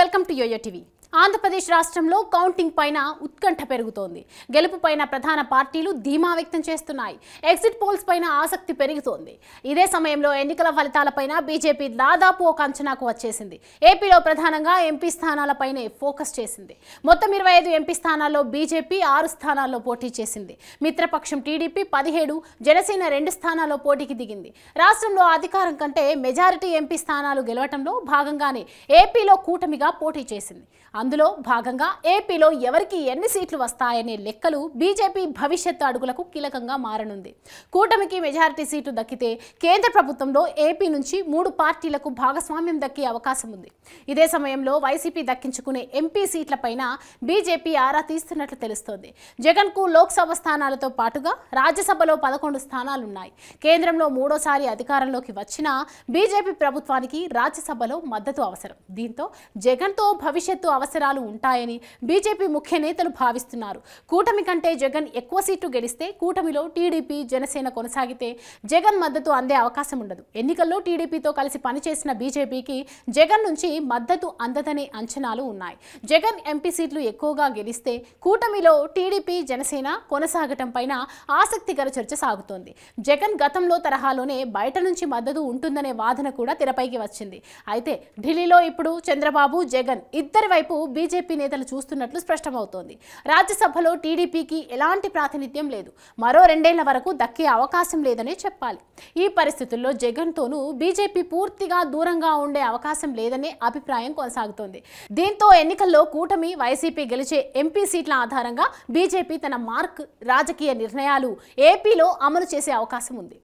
Welcome to YoYo TV. Andhra Pradesh రాష్ట్రంలో counting పైన ఉత్కంఠ పెరుగుతోంది. గెలుపు పైన ప్రధాన పార్టీలు ధీమా వ్యక్తం చేస్తున్నాయి. ఎగ్జిట్ పోల్స్ పైన ఆసక్తి పెరుగుతోంది. ఇదే సమయంలో ఎన్నికల ఫలితాలపైన బీజేపీ దాదాపు ఒక అంచనాకు వచ్చేసింది. ఏపీలో ప్రధానంగా ఎంపీ స్థానాలపైనే ఫోకస్ చేసింది. మొత్తం 25 ఎంపీ స్థానాల్లో బీజేపీ 6 స్థానాల్లో పోటీ చేసింది. మిత్రపక్షం టీడీపీ 17, జనసేన 2 స్థానాల్లో పోటీకి దిగింది. రాష్ట్రంలో అధికారం కంటే మెజారిటీ ఎంపీ స్థానాలు గెలవటంలో భాగంగానే ఏపీలో కూటమిగా పోటీ చేసింది. అందులో భాగంగా ఏపీలో ఎవరికి ఎన్ని సీట్లు వస్తాయనే లెక్కలు బీజేపీ భవిష్యత్తు అడుగులకు కీలకంగా మారనుంది. కూటమికి మెజారిటీ సీట్లు దక్కితే కేంద్ర ప్రభుత్వంలో ఏపీ నుంచి 3 పార్టీలకు భాగస్వామ్యం దక్కే అవకాశం ఉంది. ఇదే సమయంలో వైసీపీ దక్కించుకునే ఎంపీ సీట్లపైన బీజేపీ ఆరా తీస్తున్నట్లు తెలుస్తోంది. జగన్కు లోక్సభ స్థానాలతో పాటుగా రాజ్యసభలో 11 స్థానాలున్నాయి. కేంద్రంలో 3వసారి అధికారంలోకి వచ్చిన బీజేపీ ప్రభుత్వానికి రాజ్యసభలో మద్దతు అవసరం. దీంతో జగన్తో భవిష్యత్తు అవసరాలు ఉంటాయని బీజేపీ ముఖ్య నేతలు భావిస్తున్నారు. కూటమి కంటే జగన్ ఎక్కువ సీట్లు గెలిస్తే కూటమిలో టీడీపీ, జనసేన కొనసాగితే జగన్ మద్దతు అందే అవకాశం ఉండదు. ఎన్నికల్లో టీడీపీతో కలిసి పనిచేసిన బీజేపీకి జగన్ నుంచి మద్దతు అందదనే అంచనాలు ఉన్నాయి. జగన్ ఎంపీ సీట్లు ఎక్కువగా గెలిస్తే కూటమిలో టీడీపీ, జనసేన కొనసాగటం పైన ఆసక్తికర చర్చ సాగుతోంది. జగన్ గతంలో తరహాలోనే బయట నుంచి మద్దతు ఉంటుందనే వాదన కూడా తెరపైకి వచ్చింది. అయితే ఢిల్లీలో ఇప్పుడు చంద్రబాబు, జగన్ ఇద్దరి వైపు బీజేపీ నేతలు చూస్తున్నట్లు స్పష్టమవుతోంది. రాజ్యసభలో టీడీపీకి ఎలాంటి ప్రాతినిధ్యం లేదు. మరో 2 ఏళ్ల వరకు దక్కే అవకాశం లేదనే చెప్పాలి. ఈ పరిస్థితుల్లో జగన్తోనూ బీజేపీ పూర్తిగా దూరంగా ఉండే అవకాశం లేదనే అభిప్రాయం కొనసాగుతోంది. దీంతో ఎన్నికల్లో కూటమి, వైసీపీ గెలిచే ఎంపీ సీట్ల ఆధారంగా బీజేపీ తన మార్క్ రాజకీయ నిర్ణయాలు ఏపీలో అమలు చేసే అవకాశం ఉంది.